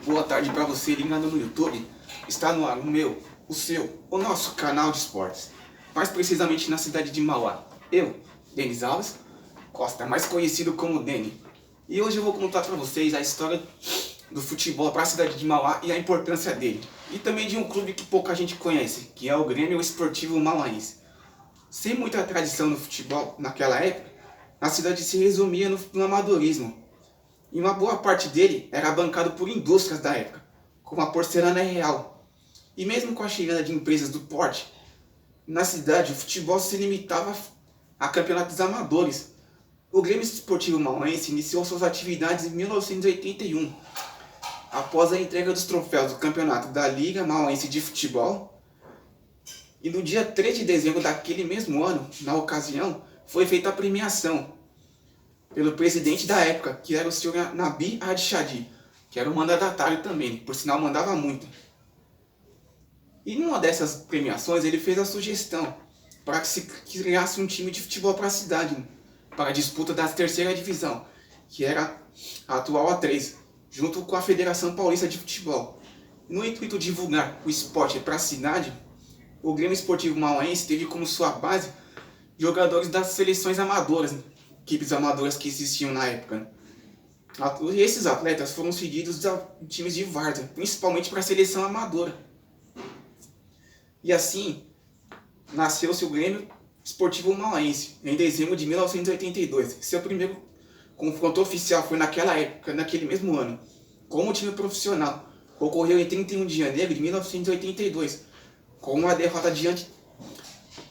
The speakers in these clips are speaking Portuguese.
Boa tarde para você ligado no YouTube. Está no ar o meu, o seu, o nosso canal de esportes. Mais precisamente na cidade de Mauá. Eu, Denis Alves Costa, mais conhecido como Deni. E hoje eu vou contar para vocês a história do futebol para a cidade de Mauá e a importância dele. E também de um clube que pouca gente conhece, que é o Grêmio Esportivo Mauáense. Sem muita tradição no futebol naquela época, a cidade se resumia no amadorismo. E uma boa parte dele era bancado por indústrias da época, como a Porcelana Real. E mesmo com a chegada de empresas do porte, na cidade o futebol se limitava a campeonatos amadores. O Grêmio Esportivo Mauáense iniciou suas atividades em 1981, após a entrega dos troféus do campeonato da Liga Mauáense de Futebol. E no dia 3 de dezembro daquele mesmo ano, na ocasião, foi feita a premiação pelo presidente da época, que era o senhor Nabi Adshadi, que era um mandatário também, por sinal mandava muito. E numa dessas premiações ele fez a sugestão para que se criasse um time de futebol para a cidade, para a disputa da terceira divisão, que era a atual A3, junto com a Federação Paulista de Futebol. No intuito de divulgar o esporte para a cidade, o Grêmio Esportivo Mauáense teve como sua base jogadores das seleções amadoras, equipes amadoras que existiam na época. E esses atletas foram seguidos a times de várzea, principalmente para a seleção amadora. E assim nasceu-se o Grêmio Esportivo Mauáense, em dezembro de 1982. Seu primeiro confronto oficial foi naquela época, naquele mesmo ano, como time profissional. Ocorreu em 31 de janeiro de 1982, com uma derrota diante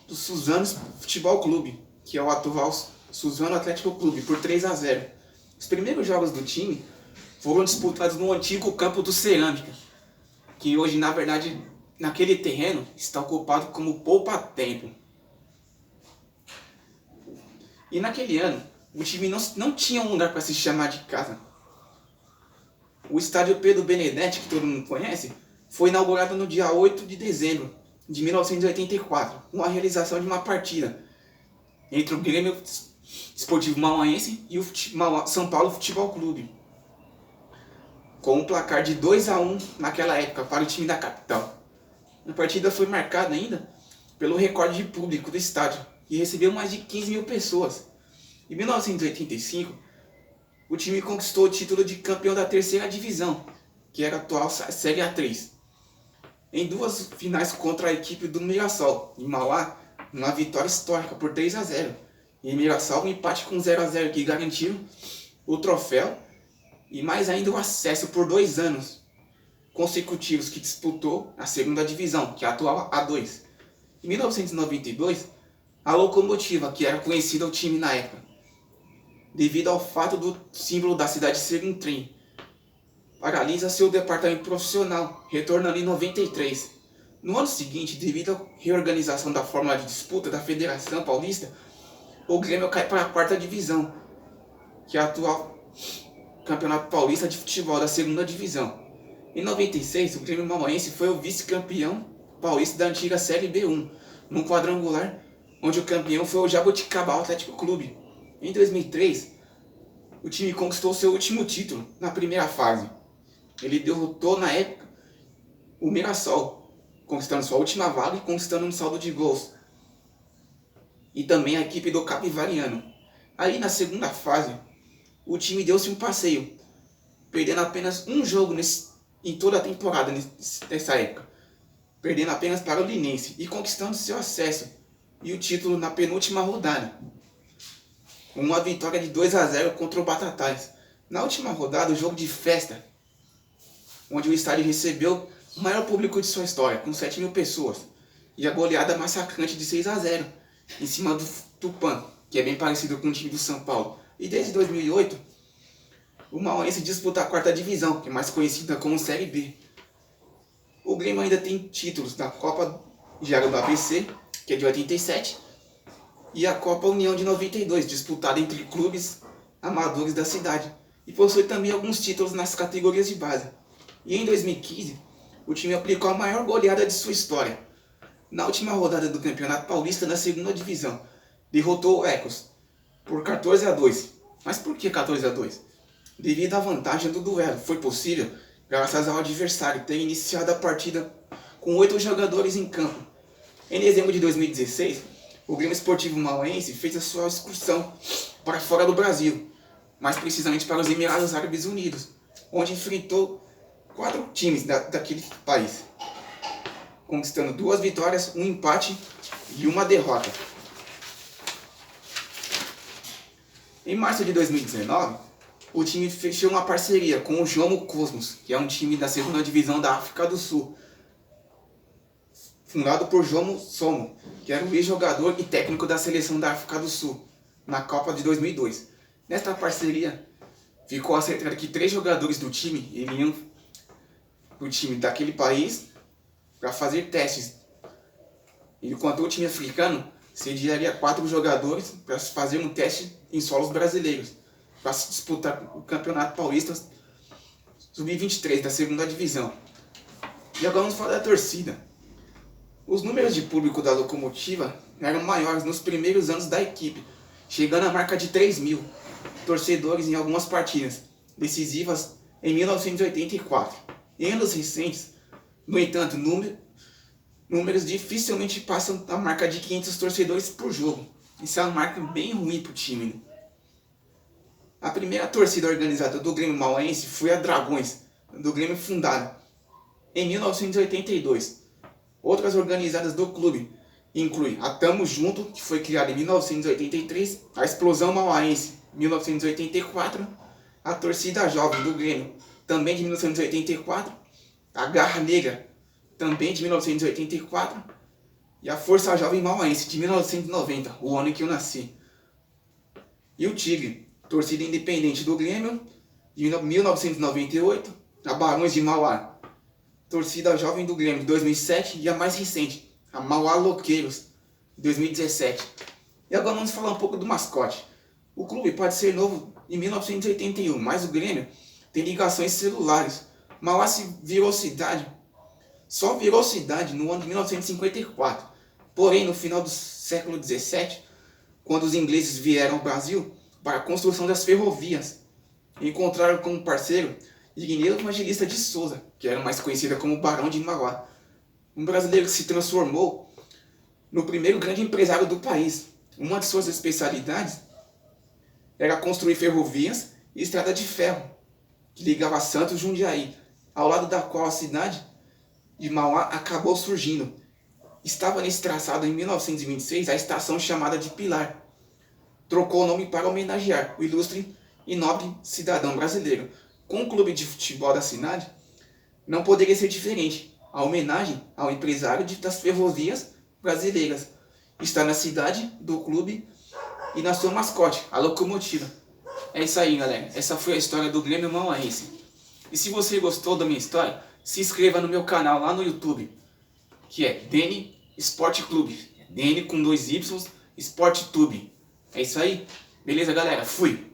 do Suzano Futebol Clube, que é o atual Suzano Atlético Clube, por 3-0. Os primeiros jogos do time foram disputados no antigo campo do Cerâmica, que hoje, na verdade, naquele terreno está ocupado como poupa-tempo. E naquele ano, o time não tinha um lugar para se chamar de casa. O estádio Pedro Benedetti, que todo mundo conhece, foi inaugurado no dia 8 de dezembro de 1984, com a realização de uma partida entre o Grêmio Esportivo Mauáense e o São Paulo Futebol Clube, com um placar de 2-1 naquela época para o time da capital. A partida foi marcada ainda pelo recorde de público do estádio, que recebeu mais de 15 mil pessoas. Em 1985, o time conquistou o título de campeão da terceira divisão, que era a atual Série A3, em duas finais contra a equipe do Mirassol, em Mauá, uma vitória histórica por 3-0. E Mirassol, um empate com 0-0 que garantiu o troféu e mais ainda o acesso por 2 anos consecutivos que disputou a segunda divisão, que é a atual A2. Em 1992, a Locomotiva, que era conhecida o time na época, devido ao fato do símbolo da cidade ser um trem, paralisa seu departamento profissional, retornando em 93. No ano seguinte, devido à reorganização da fórmula de disputa da Federação Paulista, o Grêmio cai para a 4ª divisão, que é a atual Campeonato Paulista de Futebol da segunda divisão. Em 96, o Grêmio Mauáense foi o vice-campeão paulista da antiga Série B1, num quadrangular, onde o campeão foi o Jaboticabal Atlético Clube. Em 2003, o time conquistou seu último título na primeira fase. Ele derrotou na época o Mirassol, conquistando sua última vaga e conquistando um saldo de gols. E também a equipe do Capivariano. Aí na segunda fase, o time deu-se um passeio, perdendo apenas um jogo em toda a temporada nessa época, perdendo apenas para o Linense e conquistando seu acesso e o título na penúltima rodada, uma vitória de 2-0 contra o Batatais. Na última rodada, o jogo de festa, onde o estádio recebeu o maior público de sua história, com 7 mil pessoas, e a goleada massacrante de 6-0 em cima do Tupã, que é bem parecido com o time do São Paulo. E desde 2008, o Mauáense disputa a 4ª divisão, que é mais conhecida como Série B. O Grêmio ainda tem títulos da Copa Diário do ABC, que é de 87, e a Copa União de 92, disputada entre clubes amadores da cidade. E possui também alguns títulos nas categorias de base. E em 2015, o time aplicou a maior goleada de sua história. Na última rodada do Campeonato Paulista na segunda divisão, derrotou o Ecos por 14-2. Mas por que 14-2? Devido à vantagem do duelo, foi possível graças ao adversário ter iniciado a partida com 8 jogadores em campo. Em dezembro de 2016, o Grêmio Esportivo Mauaense fez a sua excursão para fora do Brasil, mais precisamente para os Emirados Árabes Unidos, onde enfrentou 4 times daquele país, conquistando 2 vitórias, um empate e uma derrota. Em março de 2019, o time fechou uma parceria com o Jomo Cosmos, que é um time da segunda divisão da África do Sul, fundado por Jomo Somo, que era o ex-jogador e técnico da seleção da África do Sul, na Copa de 2002. Nesta parceria, ficou acertado que 3 jogadores do time iriam para o time daquele país para fazer testes, enquanto o time africano sediaria 4 jogadores para fazer um teste em solos brasileiros, para se disputar o Campeonato Paulista Sub-23 da segunda divisão. E agora vamos falar da torcida. Os números de público da Locomotiva eram maiores nos primeiros anos da equipe, chegando à marca de 3.000 torcedores em algumas partidas decisivas em 1984. Em anos recentes, no entanto, números dificilmente passam a marca de 500 torcedores por jogo. Isso é uma marca bem ruim para o time, né? A primeira torcida organizada do Grêmio Mauaense foi a Dragões, do Grêmio fundada em 1982. Outras organizadas do clube incluem a Tamo Junto, que foi criada em 1983, a Explosão Mauaense, 1984, a Torcida Jovem do Grêmio, também de 1984, a Garra Negra, também de 1984, e a Força Jovem Mauaense, de 1990, o ano em que eu nasci. E o Tigre, torcida independente do Grêmio, de 1998, a Barões de Mauá, torcida jovem do Grêmio, de 2007, e a mais recente, a Mauá Loqueiros, de 2017. E agora vamos falar um pouco do mascote. O clube pode ser novo em 1981, mas o Grêmio tem ligações celulares. Mauá só virou cidade no ano de 1954. Porém, no final do século XVII, quando os ingleses vieram ao Brasil para a construção das ferrovias, encontraram como parceiro Irineu Evangelista de Souza, que era mais conhecida como Barão de Mauá, um brasileiro que se transformou no primeiro grande empresário do país. Uma de suas especialidades era construir ferrovias e estrada de ferro, que ligava Santos e Jundiaí, ao lado da qual a cidade de Mauá acabou surgindo. Estava nesse traçado em 1926 a estação chamada de Pilar. Trocou o nome para homenagear o ilustre e nobre cidadão brasileiro. Com o clube de futebol da cidade, não poderia ser diferente. A homenagem ao empresário das ferrovias brasileiras está na cidade do clube e na sua mascote, a Locomotiva. É isso aí, galera. Essa foi a história do Grêmio Mauaense. E se você gostou da minha história, se inscreva no meu canal lá no YouTube, que é DN Sport Clube. DN com 2 Y, Sport Tube. É isso aí? Beleza, galera? Fui!